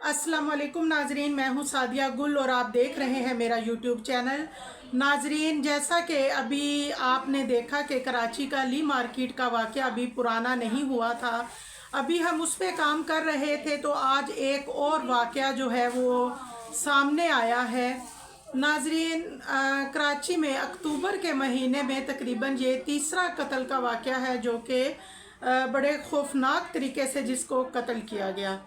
अस्सलाम वालेकुम नाजरीन, मैं हूं सादिया गुल और आप देख रहे हैं मेरा यूट्यूब चैनल। नाजरीन, जैसा कि अभी आपने देखा कि कराची का ली मार्केट का वाक़या अभी पुराना नहीं हुआ था, अभी हम उस पर काम कर रहे थे तो आज एक और वाक़या जो है वो सामने आया है। नाजरीन, कराची में अक्टूबर के महीने में तकरीबन ये तीसरा कत्ल का वाक़या है जो कि बड़े खौफनाक तरीके से जिसको कत्ल किया गया।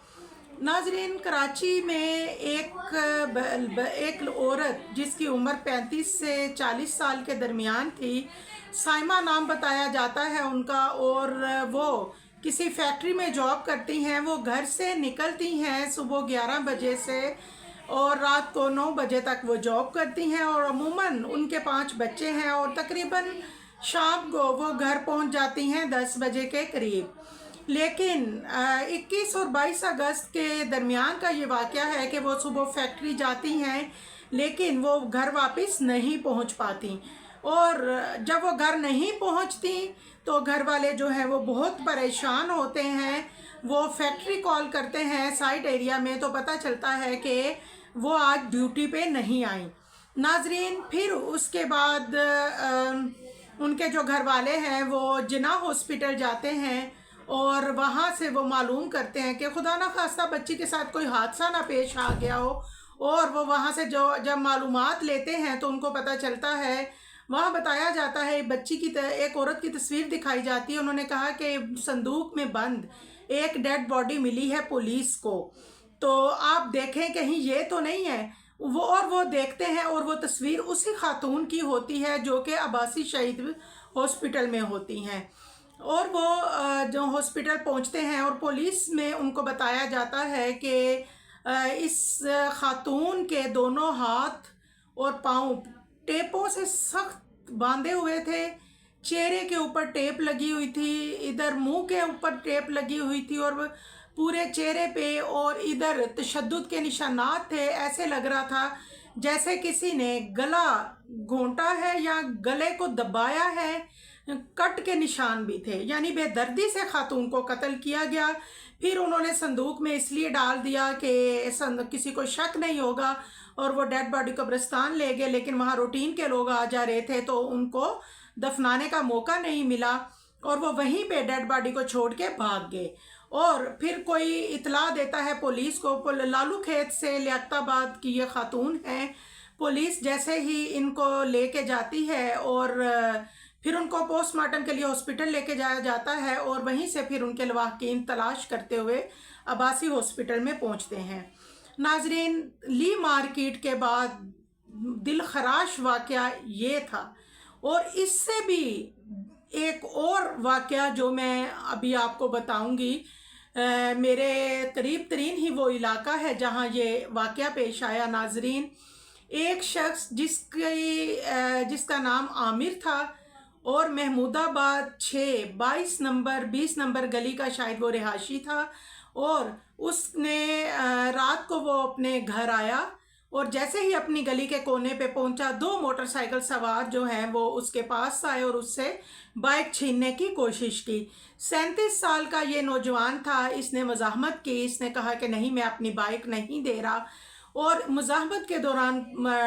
नाजरीन, कराची में एक औरत जिसकी उम्र 35 से 40 साल के दरमियान थी, साइमा नाम बताया जाता है उनका, और वो किसी फैक्ट्री में जॉब करती हैं। वो घर से निकलती हैं सुबह 11 बजे से और रात को 9 बजे तक वो जॉब करती हैं, और अमूमन उनके 5 बच्चे हैं और तकरीबन शाम को वो घर पहुंच जाती हैं 10 बजे के करीब। लेकिन 21 और 22 अगस्त के दरमियान का ये वाक़या है कि वो सुबह फैक्ट्री जाती हैं लेकिन वो घर वापस नहीं पहुंच पाती, और जब वो घर नहीं पहुंचती तो घर वाले जो हैं वो बहुत परेशान होते हैं। वो फैक्ट्री कॉल करते हैं साइट एरिया में तो पता चलता है कि वो आज ड्यूटी पे नहीं आई। नाजरीन, फिर उसके बाद उनके जो घर वाले हैं वो जिन्ना हॉस्पिटल जाते हैं और वहाँ से वो मालूम करते हैं कि खुदा ना खास्ता बच्ची के साथ कोई हादसा ना पेश आ गया हो, और वो वहाँ से जो जब मालूमात लेते हैं तो उनको पता चलता है, वहाँ बताया जाता है बच्ची की एक औरत की तस्वीर दिखाई जाती है। उन्होंने कहा कि संदूक में बंद एक डेड बॉडी मिली है पुलिस को, तो आप देखें कहीं ये तो नहीं है। वो देखते हैं और वो तस्वीर उसी खातून की होती है जो कि अब्बासी शहीद हॉस्पिटल में होती हैं। और वो जो हॉस्पिटल पहुंचते हैं और पुलिस में उनको बताया जाता है कि इस खातून के दोनों हाथ और पाँव टेपों से सख्त बांधे हुए थे, चेहरे के ऊपर टेप लगी हुई थी, इधर मुंह के ऊपर टेप लगी हुई थी और पूरे चेहरे पे और इधर तशद्दुद के निशानात थे। ऐसे लग रहा था जैसे किसी ने गला घोंटा है या गले को दबाया है। कट के निशान भी थे, यानी बेदर्दी से खातून को कत्ल किया गया। फिर उन्होंने संदूक में इसलिए डाल दिया कि किसी को शक नहीं होगा, और वो डेड बॉडी कब्रिस्तान ले गए, लेकिन वहाँ रूटीन के लोग आ जा रहे थे तो उनको दफनाने का मौका नहीं मिला और वो वहीं पे डेड बॉडी को छोड़ के भाग गए। और फिर कोई इतला देता है पुलिस को, लालू खेत से लियाकताबाद की ये खातून है। पुलिस जैसे ही इनको लेके जाती है और फिर उनको पोस्टमार्टम के लिए हॉस्पिटल लेके जाया जाता है, और वहीं से फिर उनके लवाहकीन तलाश करते हुए अब्बासी हॉस्पिटल में पहुंचते हैं। नाजरीन, ली मार्केट के बाद दिल खराश वाक़या ये था, और इससे भी एक और वाक़या जो मैं अभी आपको बताऊंगी, मेरे करीब तरीन ही वो इलाका है जहाँ ये वाक़या पेश आया। नाजरीन, एक शख्स जिसका नाम आमिर था और महमूदाबाद 6 22 नंबर 20 नंबर गली का शायद वो रिहायशी था, और उसने रात को वो अपने घर आया और जैसे ही अपनी गली के कोने पे पहुंचा, 2 मोटरसाइकिल सवार जो हैं वो उसके पास आए और उससे बाइक छीनने की कोशिश की। 37 साल का ये नौजवान था, इसने मज़ाहमत की, इसने कहा कि नहीं, मैं अपनी बाइक नहीं दे रहा, और मुज़ाहमत के दौरान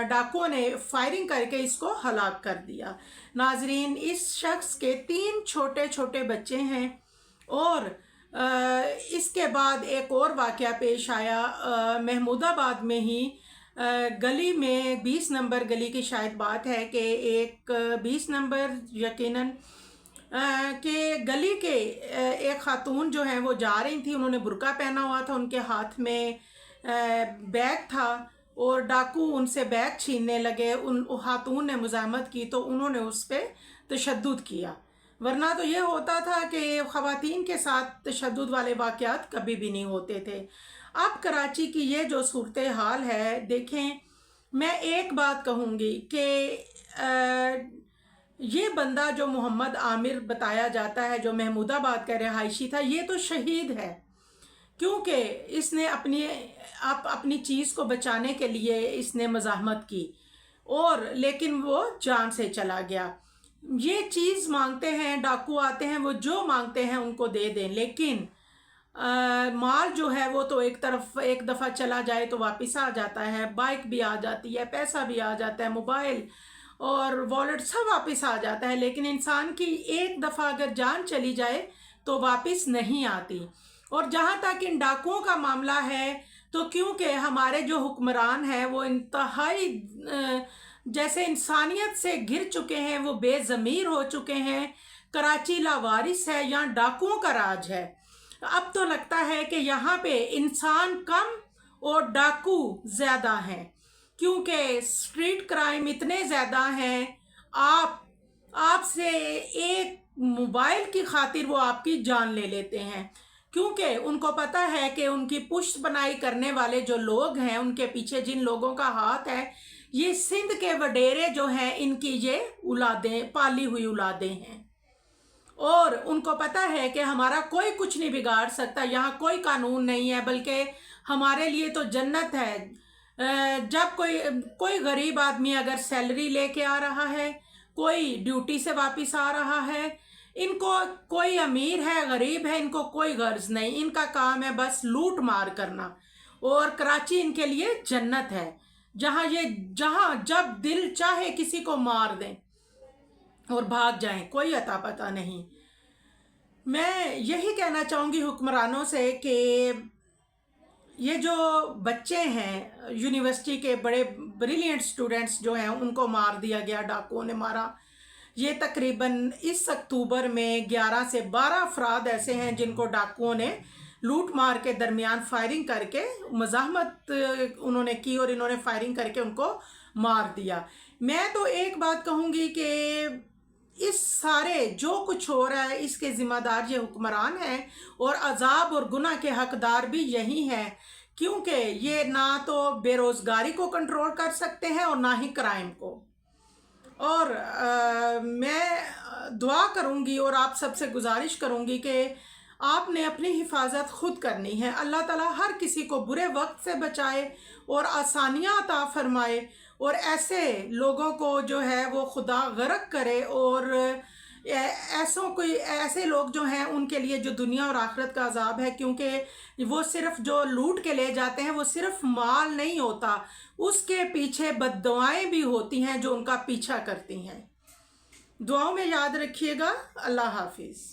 डाकुओं ने फायरिंग करके इसको हलाक कर दिया। नाजरीन, इस शख्स के 3 छोटे छोटे बच्चे हैं। और इसके बाद एक और वाक़या पेश आया महमूदाबाद में ही, गली में 20 नंबर गली की शायद बात है कि एक 20 नंबर यकीनन के गली के एक खातून जो हैं वो जा रही थी, उन्होंने बुर्का पहना हुआ था, उनके हाथ में बैग था और डाकू उनसे बैग छीनने लगे। उन खातून ने मुज़ाहमत की तो उन्होंने उस पर तशद्दुद किया, वरना तो ये होता था कि ख़वातीन के साथ तशद्दुद वाले वाक़यात कभी भी नहीं होते थे। अब कराची की ये जो सूरत हाल है, देखें, मैं एक बात कहूँगी कि ये बंदा जो मोहम्मद आमिर बताया जाता है, जो महमूदाबाद का रिहायशी था, ये तो शहीद है, क्योंकि इसने अपनी चीज़ को बचाने के लिए इसने मज़ाहमत की, और लेकिन वो जान से चला गया। ये चीज़ मांगते हैं, डाकू आते हैं, वो जो मांगते हैं उनको दे दें, लेकिन माल जो है वो तो एक तरफ एक दफ़ा चला जाए तो वापस आ जाता है, बाइक भी आ जाती है, पैसा भी आ जाता है, मोबाइल और वॉलेट सब वापस आ जाता है, लेकिन इंसान की एक दफ़ा अगर जान चली जाए तो वापस नहीं आती। और जहाँ तक इन डाकुओं का मामला है, तो क्योंकि हमारे जो हुक्मरान हैं वो इंतहाई जैसे इंसानियत से घिर चुके हैं, वो बेज़मीर हो चुके हैं। कराची लावारिस है, यहाँ डाकुओं का राज है। अब तो लगता है कि यहाँ पे इंसान कम और डाकू ज़्यादा हैं, क्योंकि स्ट्रीट क्राइम इतने ज़्यादा हैं। आपसे एक मोबाइल की खातिर वो आपकी जान ले लेते हैं, क्योंकि उनको पता है कि उनकी पुष्ट बनाई करने वाले जो लोग हैं, उनके पीछे जिन लोगों का हाथ है, ये सिंध के वडेरे जो हैं, इनकी ये औलादें, पाली हुई औलादें हैं। और उनको पता है कि हमारा कोई कुछ नहीं बिगाड़ सकता, यहाँ कोई कानून नहीं है, बल्कि हमारे लिए तो जन्नत है। जब कोई गरीब आदमी अगर सैलरी लेके आ रहा है, कोई ड्यूटी से वापस आ रहा है, इनको कोई अमीर है गरीब है, इनको कोई गर्ज नहीं, इनका काम है बस लूट मार करना। और कराची इनके लिए जन्नत है, जहाँ जब दिल चाहे किसी को मार दें और भाग जाएं, कोई अता पता नहीं। मैं यही कहना चाहूँगी हुक्मरानों से कि ये जो बच्चे हैं, यूनिवर्सिटी के बड़े ब्रिलियंट स्टूडेंट्स जो हैं, उनको मार दिया गया, डाकुओं ने मारा। ये तकरीबन इस अक्टूबर में 11 से 12 अफराद ऐसे हैं जिनको डाकुओं ने लूट मार के दरमियान फायरिंग करके मज़ाहमत उन्होंने की और इन्होंने फायरिंग करके उनको मार दिया। मैं तो एक बात कहूँगी कि इस सारे जो कुछ हो रहा है इसके ज़िम्मेदार ये हुक्मरान हैं, और अजाब और गुनाह के हकदार भी यही हैं, क्योंकि ये ना तो बेरोज़गारी को कंट्रोल कर सकते हैं और ना ही क्राइम को। और मैं दुआ करूँगी और आप सबसे गुजारिश करूँगी कि आपने अपनी हिफाजत खुद करनी है। अल्लाह ताला हर किसी को बुरे वक्त से बचाए और आसानियाँ अता फरमाए, और ऐसे लोगों को जो है वो खुदा गर्क करे, और ऐसे लोग जो हैं उनके लिए जो दुनिया और आखिरत का अजाब है, क्योंकि वो सिर्फ जो लूट के ले जाते हैं वो सिर्फ माल नहीं होता, उसके पीछे बद्दुआएं भी होती हैं जो उनका पीछा करती हैं। दुआओं में याद रखिएगा। अल्लाह हाफिज़।